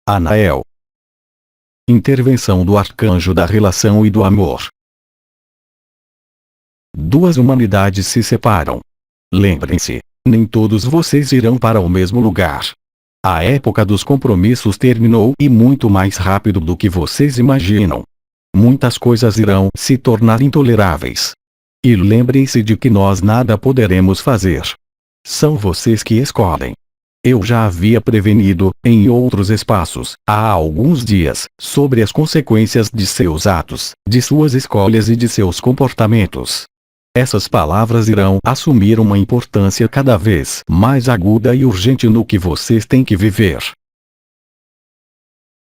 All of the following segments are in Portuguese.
Anael. Intervenção do arcanjo da relação e do amor. Duas humanidades se separam. Lembrem-se, nem todos vocês irão para o mesmo lugar. A época dos compromissos terminou e muito mais rápido do que vocês imaginam. Muitas coisas irão se tornar intoleráveis. E lembrem-se de que nós nada poderemos fazer. São vocês que escolhem. Eu já havia prevenido, em outros espaços, há alguns dias, sobre as consequências de seus atos, de suas escolhas e de seus comportamentos. Essas palavras irão assumir uma importância cada vez mais aguda e urgente no que vocês têm que viver.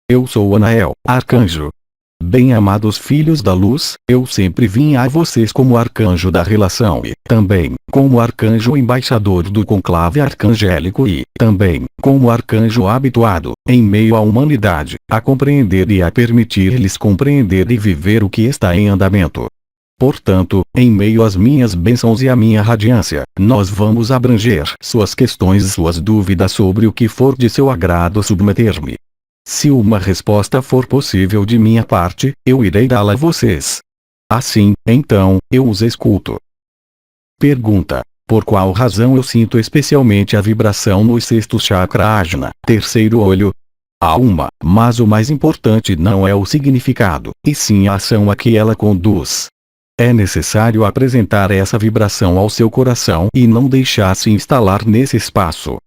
Eu sou Anael, arcanjo. Bem-amados filhos da luz, eu sempre vim a vocês como arcanjo da relação e, também, como arcanjo embaixador do conclave arcangélico e, também, como arcanjo habituado, em meio à humanidade, a compreender e a permitir-lhes compreender e viver o que está em andamento. Portanto, em meio às minhas bênçãos e à minha radiância, nós vamos abranger suas questões e suas dúvidas sobre o que for de seu agrado submeter-me. Se uma resposta for possível de minha parte, eu irei dá-la a vocês. Assim, então, eu os escuto. Pergunta: por qual razão eu sinto especialmente a vibração no sexto chakra ajna, terceiro olho? Há uma, mas o mais importante não é o significado, e sim a ação a que ela conduz. É necessário apresentar essa vibração ao seu coração e não deixar-se instalar nesse espaço.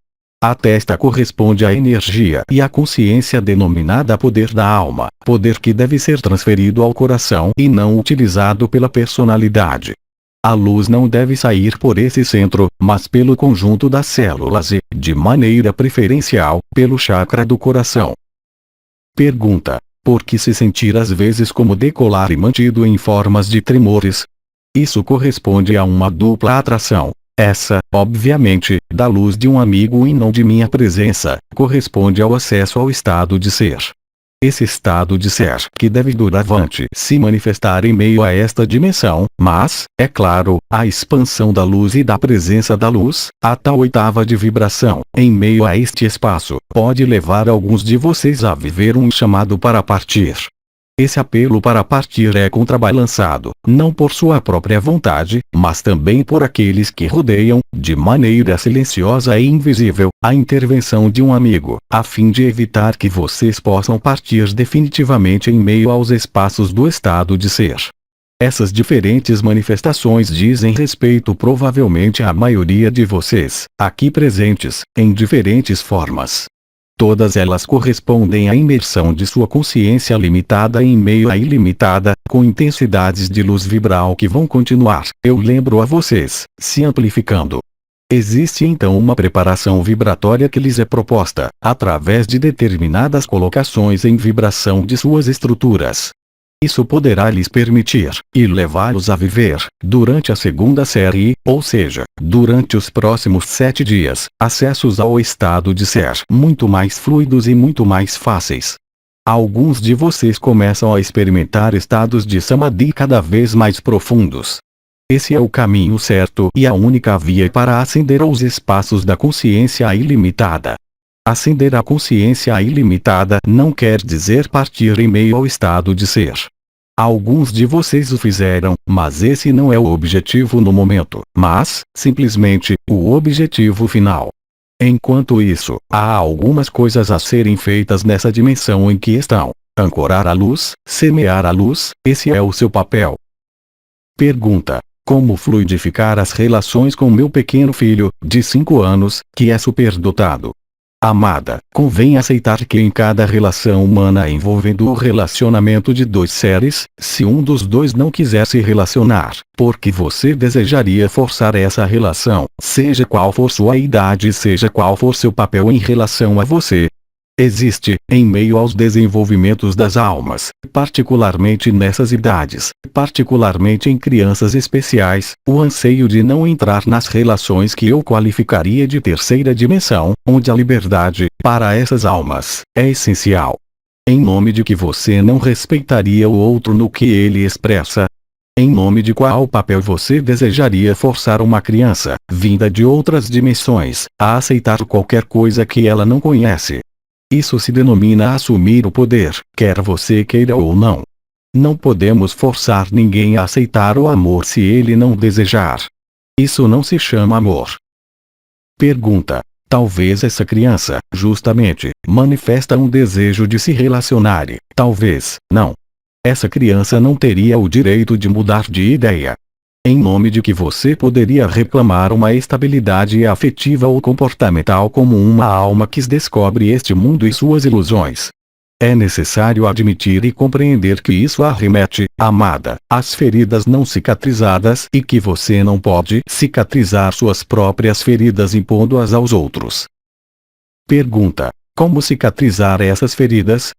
A testa corresponde à energia e à consciência denominada poder da alma, poder que deve ser transferido ao coração e não utilizado pela personalidade. A luz não deve sair por esse centro, mas pelo conjunto das células e, de maneira preferencial, pelo chakra do coração. Pergunta: por que se sentir às vezes como decolar e mantido em formas de tremores? Isso corresponde a uma dupla atração. Essa, obviamente, da luz de um amigo e não de minha presença, corresponde ao acesso ao estado de ser. Esse estado de ser que deve doravante se manifestar em meio a esta dimensão, mas, é claro, a expansão da luz e da presença da luz, a tal oitava de vibração, em meio a este espaço, pode levar alguns de vocês a viver um chamado para partir. Esse apelo para partir é contrabalançado, não por sua própria vontade, mas também por aqueles que rodeiam, de maneira silenciosa e invisível, a intervenção de um amigo, a fim de evitar que vocês possam partir definitivamente em meio aos espaços do estado de ser. Essas diferentes manifestações dizem respeito provavelmente à maioria de vocês, aqui presentes, em diferentes formas. Todas elas correspondem à imersão de sua consciência limitada em meio à ilimitada, com intensidades de luz vibral que vão continuar, eu lembro a vocês, se amplificando. Existe então uma preparação vibratória que lhes é proposta, através de determinadas colocações em vibração de suas estruturas. Isso poderá lhes permitir, e levá-los a viver, durante a segunda série, ou seja, durante os próximos 7 dias, acessos ao estado de ser muito mais fluidos e muito mais fáceis. Alguns de vocês começam a experimentar estados de samadhi cada vez mais profundos. Esse é o caminho certo e a única via para ascender aos espaços da consciência ilimitada. Ascender à consciência ilimitada não quer dizer partir em meio ao estado de ser. Alguns de vocês o fizeram, mas esse não é o objetivo no momento, mas, simplesmente, o objetivo final. Enquanto isso, há algumas coisas a serem feitas nessa dimensão em que estão. Ancorar a luz, semear a luz, esse é o seu papel. Pergunta: como fluidificar as relações com meu pequeno filho, de 5 anos, que é superdotado? Amada, convém aceitar que em cada relação humana envolvendo o relacionamento de 2 seres, se um dos 2 não quiser se relacionar, porque você desejaria forçar essa relação, seja qual for sua idade e seja qual for seu papel em relação a você. Existe, em meio aos desenvolvimentos das almas, particularmente nessas idades, particularmente em crianças especiais, o anseio de não entrar nas relações que eu qualificaria de terceira dimensão, onde a liberdade, para essas almas, é essencial. Em nome de que você não respeitaria o outro no que ele expressa? Em nome de qual papel você desejaria forçar uma criança, vinda de outras dimensões, a aceitar qualquer coisa que ela não conhece? Isso se denomina assumir o poder, quer você queira ou não. Não podemos forçar ninguém a aceitar o amor se ele não desejar. Isso não se chama amor. Pergunta: talvez essa criança, justamente, manifesta um desejo de se relacionar e, talvez, não. Essa criança não teria o direito de mudar de ideia. Em nome de que você poderia reclamar uma estabilidade afetiva ou comportamental como uma alma que descobre este mundo e suas ilusões. É necessário admitir e compreender que isso arremete, amada, às feridas não cicatrizadas e que você não pode cicatrizar suas próprias feridas impondo-as aos outros. Pergunta: como cicatrizar essas feridas?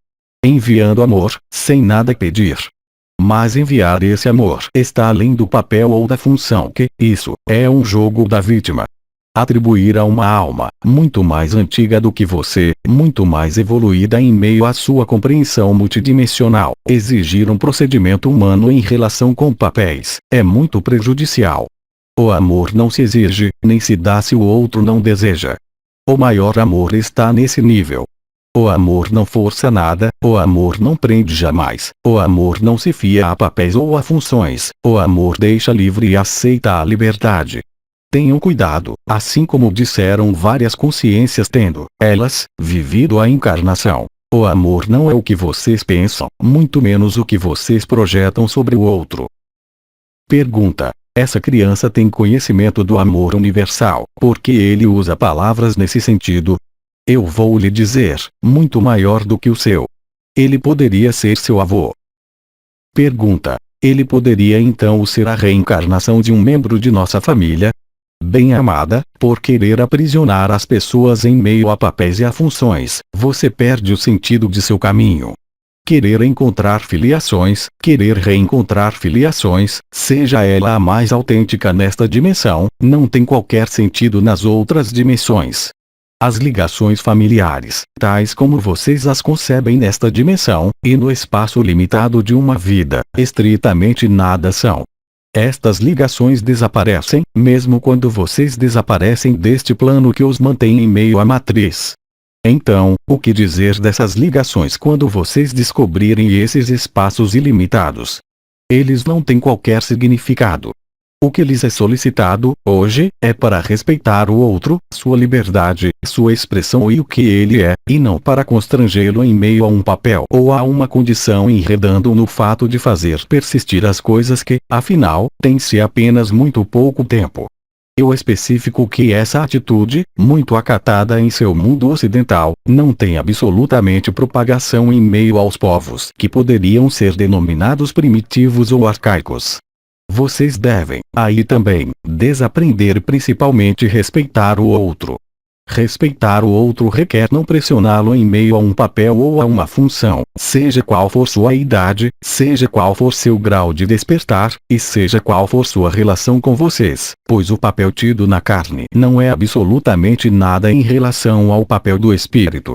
Enviando amor, sem nada pedir. Mas enviar esse amor está além do papel ou da função que, isso, é um jogo da vítima. Atribuir a uma alma, muito mais antiga do que você, muito mais evoluída em meio à sua compreensão multidimensional, exigir um procedimento humano em relação com papéis, é muito prejudicial. O amor não se exige, nem se dá se o outro não deseja. O maior amor está nesse nível. O amor não força nada, o amor não prende jamais, o amor não se fia a papéis ou a funções, o amor deixa livre e aceita a liberdade. Tenham cuidado, assim como disseram várias consciências tendo, elas, vivido a encarnação. O amor não é o que vocês pensam, muito menos o que vocês projetam sobre o outro. Pergunta: essa criança tem conhecimento do amor universal, porque ele usa palavras nesse sentido? Eu vou lhe dizer, muito maior do que o seu. Ele poderia ser seu avô. Pergunta: ele poderia então ser a reencarnação de um membro de nossa família? Bem-amada, por querer aprisionar as pessoas em meio a papéis e a funções, você perde o sentido de seu caminho. Querer encontrar filiações, querer reencontrar filiações, seja ela a mais autêntica nesta dimensão, não tem qualquer sentido nas outras dimensões. As ligações familiares, tais como vocês as concebem nesta dimensão, e no espaço limitado de uma vida, estritamente nada são. Estas ligações desaparecem, mesmo quando vocês desaparecem deste plano que os mantém em meio à matriz. Então, o que dizer dessas ligações quando vocês descobrirem esses espaços ilimitados? Eles não têm qualquer significado. O que lhes é solicitado, hoje, é para respeitar o outro, sua liberdade, sua expressão e o que ele é, e não para constrangê-lo em meio a um papel ou a uma condição enredando no fato de fazer persistir as coisas que, afinal, têm-se apenas muito pouco tempo. Eu especifico que essa atitude, muito acatada em seu mundo ocidental, não tem absolutamente propagação em meio aos povos que poderiam ser denominados primitivos ou arcaicos. Vocês devem, aí também, desaprender e principalmente respeitar o outro. Respeitar o outro requer não pressioná-lo em meio a um papel ou a uma função, seja qual for sua idade, seja qual for seu grau de despertar, e seja qual for sua relação com vocês, pois o papel tido na carne não é absolutamente nada em relação ao papel do espírito.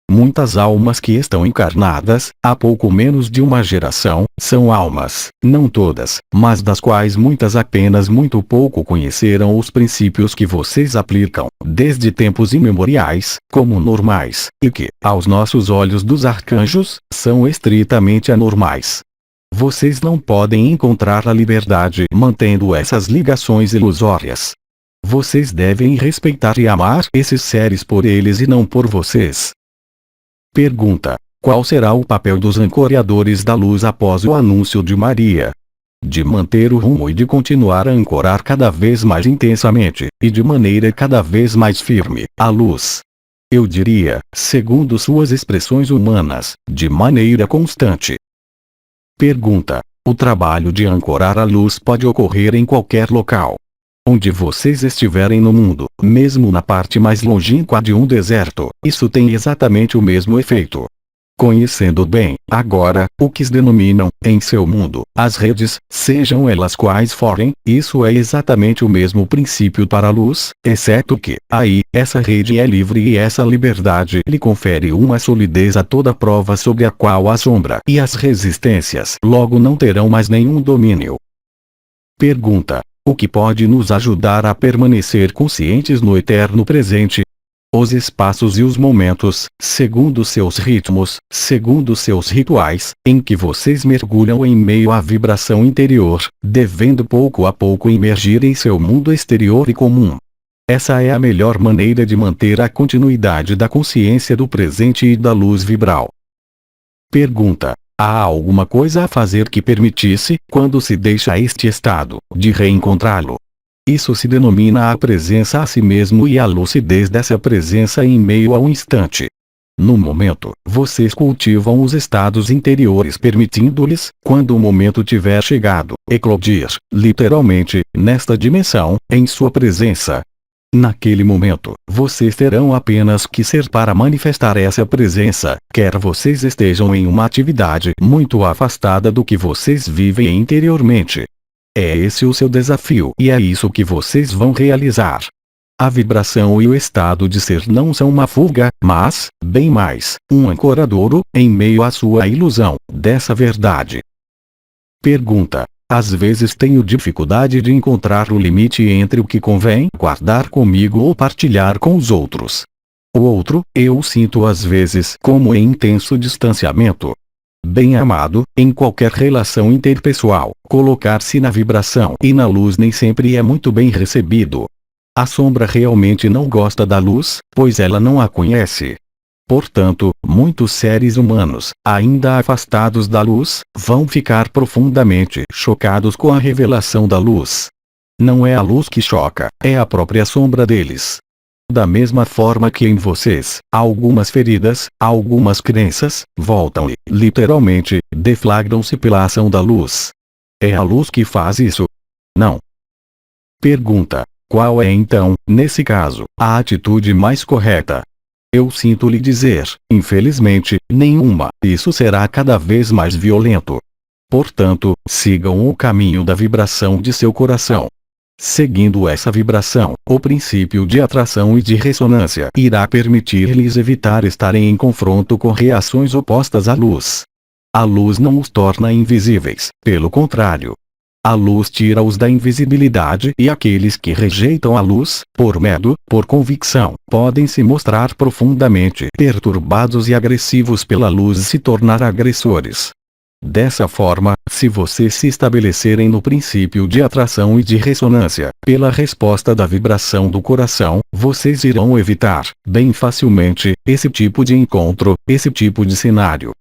Muitas almas que estão encarnadas, há pouco menos de uma geração, são almas, não todas, mas das quais muitas apenas muito pouco conheceram os princípios que vocês aplicam, desde tempos imemoriais, como normais, e que, aos nossos olhos dos arcanjos, são estritamente anormais. Vocês não podem encontrar a liberdade mantendo essas ligações ilusórias. Vocês devem respeitar e amar esses seres por eles e não por vocês. Pergunta: qual será o papel dos ancoradores da luz após o anúncio de Maria? De manter o rumo e de continuar a ancorar cada vez mais intensamente, e de maneira cada vez mais firme, a luz. Eu diria, segundo suas expressões humanas, de maneira constante. Pergunta: o trabalho de ancorar a luz pode ocorrer em qualquer local. Onde vocês estiverem no mundo, mesmo na parte mais longínqua de um deserto, isso tem exatamente o mesmo efeito. Conhecendo bem, agora, o que denominam, em seu mundo, as redes, sejam elas quais forem, isso é exatamente o mesmo princípio para a luz, exceto que, aí, essa rede é livre e essa liberdade lhe confere uma solidez a toda prova sobre a qual a sombra e as resistências logo não terão mais nenhum domínio. Pergunta: o que pode nos ajudar a permanecer conscientes no eterno presente? os espaços e os momentos, segundo seus ritmos, segundo seus rituais, em que vocês mergulham em meio à vibração interior, devendo pouco a pouco emergir em seu mundo exterior e comum. Essa é a melhor maneira de manter a continuidade da consciência do presente e da luz vibral. Pergunta: há alguma coisa a fazer que permitisse, quando se deixa este estado, de reencontrá-lo? Isso se denomina a presença a si mesmo e a lucidez dessa presença em meio ao instante. No momento, vocês cultivam os estados interiores permitindo-lhes, quando o momento tiver chegado, eclodir, literalmente, nesta dimensão, em sua presença. Naquele momento, vocês terão apenas que ser para manifestar essa presença, quer vocês estejam em uma atividade muito afastada do que vocês vivem interiormente. É esse o seu desafio e é isso que vocês vão realizar. A vibração e o estado de ser não são uma fuga, mas, bem mais, um ancoradouro, em meio à sua ilusão, dessa verdade. Pergunta: às vezes tenho dificuldade de encontrar o limite entre o que convém guardar comigo ou partilhar com os outros. O outro, eu sinto às vezes como em intenso distanciamento. Bem-amado, em qualquer relação interpessoal, colocar-se na vibração e na luz nem sempre é muito bem recebido. A sombra realmente não gosta da luz, pois ela não a conhece. Portanto, muitos seres humanos, ainda afastados da luz, vão ficar profundamente chocados com a revelação da luz. Não é a luz que choca, é a própria sombra deles. Da mesma forma que em vocês, algumas feridas, algumas crenças, voltam e, literalmente, deflagram-se pela ação da luz. É a luz que faz isso? Não. Pergunta: qual é então, nesse caso, a atitude mais correta? Eu sinto lhe dizer, infelizmente, nenhuma. Isso será cada vez mais violento. Portanto, sigam o caminho da vibração de seu coração. Seguindo essa vibração, o princípio de atração e de ressonância irá permitir-lhes evitar estarem em confronto com reações opostas à luz. A luz não os torna invisíveis, pelo contrário. A luz tira-os da invisibilidade e aqueles que rejeitam a luz, por medo, por convicção, podem se mostrar profundamente perturbados e agressivos pela luz e se tornar agressores. Dessa forma, se vocês se estabelecerem no princípio de atração e de ressonância, pela resposta da vibração do coração, vocês irão evitar, bem facilmente, esse tipo de encontro, esse tipo de cenário.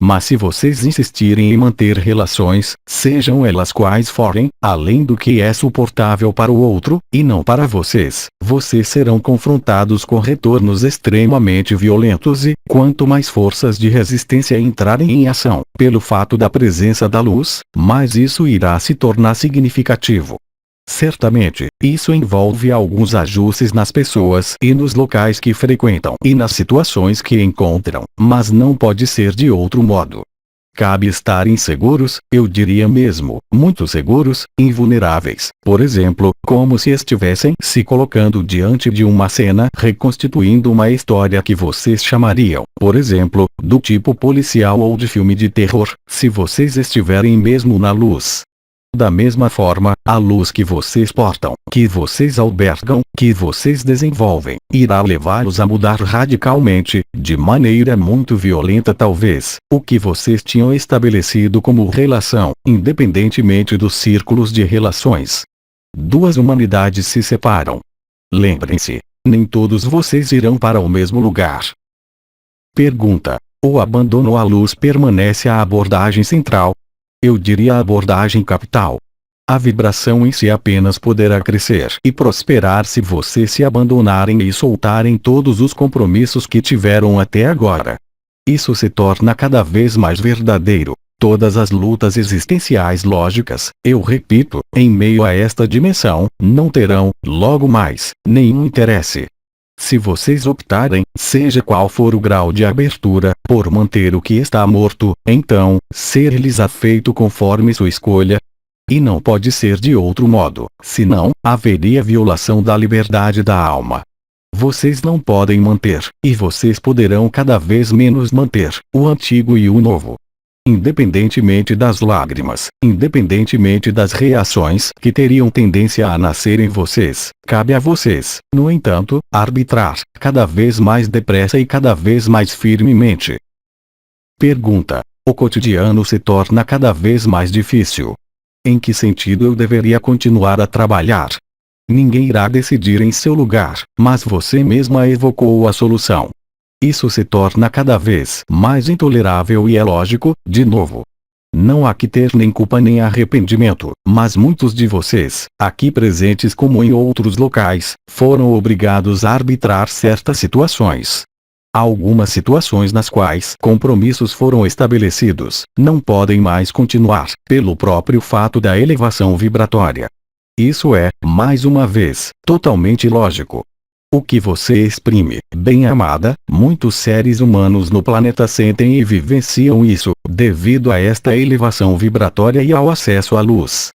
Mas se vocês insistirem em manter relações, sejam elas quais forem, além do que é suportável para o outro, e não para vocês, vocês serão confrontados com retornos extremamente violentos e, quanto mais forças de resistência entrarem em ação, pelo fato da presença da luz, mais isso irá se tornar significativo. Certamente, isso envolve alguns ajustes nas pessoas e nos locais que frequentam e nas situações que encontram, mas não pode ser de outro modo. Cabe estar inseguros, eu diria mesmo, muito seguros, invulneráveis, por exemplo, como se estivessem se colocando diante de uma cena reconstituindo uma história que vocês chamariam, por exemplo, do tipo policial ou de filme de terror, se vocês estiverem mesmo na luz. Da mesma forma, a luz que vocês portam, que vocês albergam, que vocês desenvolvem, irá levá-los a mudar radicalmente, de maneira muito violenta talvez, o que vocês tinham estabelecido como relação, independentemente dos círculos de relações. Duas humanidades se separam. Lembrem-se, nem todos vocês irão para o mesmo lugar. Pergunta: o abandono à luz permanece a abordagem central? Eu diria a abordagem capital. A vibração em si apenas poderá crescer e prosperar se vocês se abandonarem e soltarem todos os compromissos que tiveram até agora. Isso se torna cada vez mais verdadeiro. Todas as lutas existenciais lógicas, eu repito, em meio a esta dimensão, não terão, logo mais, nenhum interesse. Se vocês optarem, seja qual for o grau de abertura, por manter o que está morto, então, ser-lhes afeito conforme sua escolha. E não pode ser de outro modo, senão, haveria violação da liberdade da alma. Vocês não podem manter, e vocês poderão cada vez menos manter, o antigo e o novo. Independentemente das lágrimas, independentemente das reações que teriam tendência a nascer em vocês, cabe a vocês, no entanto, arbitrar, cada vez mais depressa e cada vez mais firmemente. Pergunta: o cotidiano se torna cada vez mais difícil. Em que sentido eu deveria continuar a trabalhar? Ninguém irá decidir em seu lugar, mas você mesma evocou a solução. Isso se torna cada vez mais intolerável e é lógico, de novo. Não há que ter nem culpa nem arrependimento, mas muitos de vocês, aqui presentes como em outros locais, foram obrigados a arbitrar certas situações. Há algumas situações nas quais compromissos foram estabelecidos, não podem mais continuar, pelo próprio fato da elevação vibratória. Isso é, mais uma vez, totalmente lógico. O que você exprime, bem-amada, muitos seres humanos no planeta sentem e vivenciam isso, devido a esta elevação vibratória e ao acesso à luz.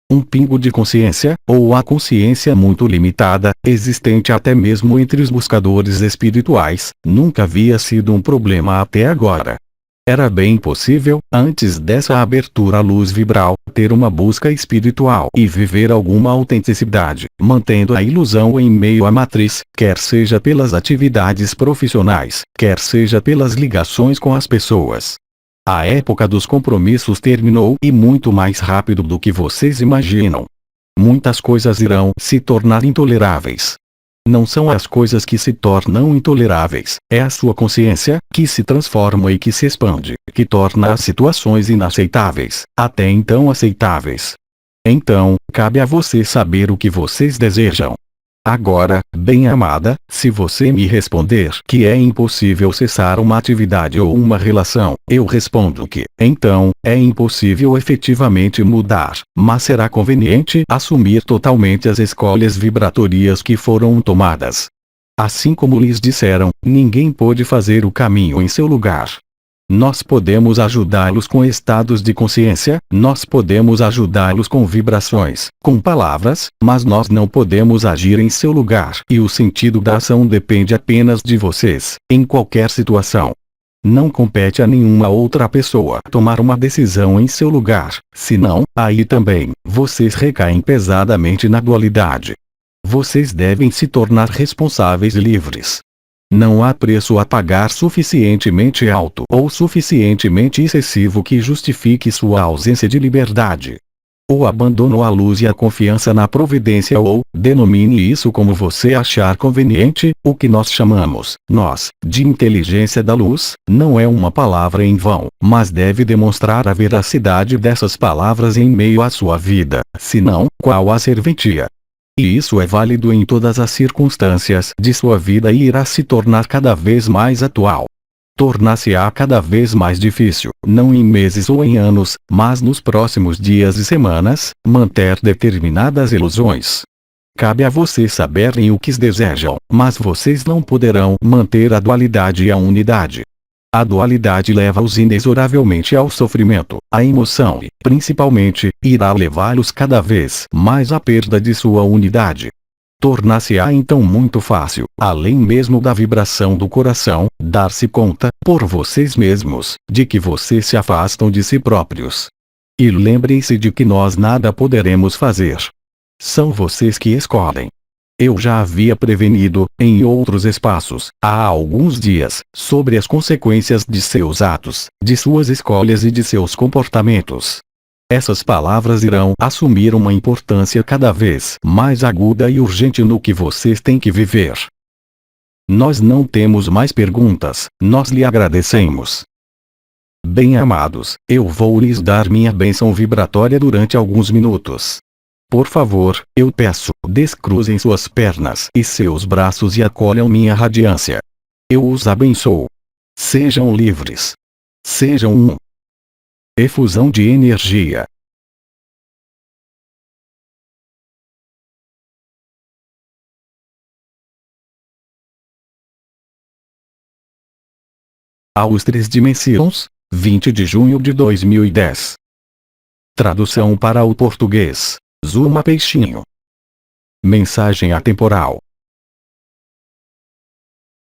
Um pingo de consciência, ou a consciência muito limitada, existente até mesmo entre os buscadores espirituais, nunca havia sido um problema até agora. Era bem possível, antes dessa abertura à luz vibral, ter uma busca espiritual e viver alguma autenticidade, mantendo a ilusão em meio à matriz, quer seja pelas atividades profissionais, quer seja pelas ligações com as pessoas. A época dos compromissos terminou e muito mais rápido do que vocês imaginam. Muitas coisas irão se tornar intoleráveis. Não são as coisas que se tornam intoleráveis, é a sua consciência, que se transforma e que se expande, que torna as situações inaceitáveis, até então aceitáveis. Então, cabe a você saber o que vocês desejam. Agora, bem-amada, se você me responder que é impossível cessar uma atividade ou uma relação, eu respondo que, então, é impossível efetivamente mudar, mas será conveniente assumir totalmente as escolhas vibratórias que foram tomadas. Assim como lhes disseram, ninguém pôde fazer o caminho em seu lugar. Nós podemos ajudá-los com estados de consciência, nós podemos ajudá-los com vibrações, com palavras, mas nós não podemos agir em seu lugar. E o sentido da ação depende apenas de vocês, em qualquer situação. Não compete a nenhuma outra pessoa tomar uma decisão em seu lugar, senão, aí também, vocês recaem pesadamente na dualidade. Vocês devem se tornar responsáveis e livres. Não há preço a pagar suficientemente alto ou suficientemente excessivo que justifique sua ausência de liberdade. O abandono à luz e a confiança na providência ou, denomine isso como você achar conveniente, o que nós chamamos, de inteligência da luz, não é uma palavra em vão, mas deve demonstrar a veracidade dessas palavras em meio à sua vida, senão, qual a serventia? E isso é válido em todas as circunstâncias de sua vida e irá se tornar cada vez mais atual. Tornar-se-á cada vez mais difícil, não em meses ou em anos, mas nos próximos dias e semanas, manter determinadas ilusões. Cabe a vocês saberem o que desejam, mas vocês não poderão manter a dualidade e a unidade. A dualidade leva-os inexoravelmente ao sofrimento, à emoção e, principalmente, irá levá-los cada vez mais à perda de sua unidade. Tornar-se-á então muito fácil, além mesmo da vibração do coração, dar-se conta, por vocês mesmos, de que vocês se afastam de si próprios. E lembrem-se de que nós nada poderemos fazer. São vocês que escolhem. Eu já havia prevenido, em outros espaços, há alguns dias, sobre as consequências de seus atos, de suas escolhas e de seus comportamentos. Essas palavras irão assumir uma importância cada vez mais aguda e urgente no que vocês têm que viver. Nós não temos mais perguntas, nós lhe agradecemos. Bem-amados, eu vou lhes dar minha bênção vibratória durante alguns minutos. Por favor, eu peço, descruzem suas pernas e seus braços e acolham minha radiância. Eu os abençoo. Sejam livres. Sejam um. Efusão de energia. Aos 3 dimensões, 20 de junho de 2010. Tradução para o português. Zuma Peixinho. Mensagem atemporal.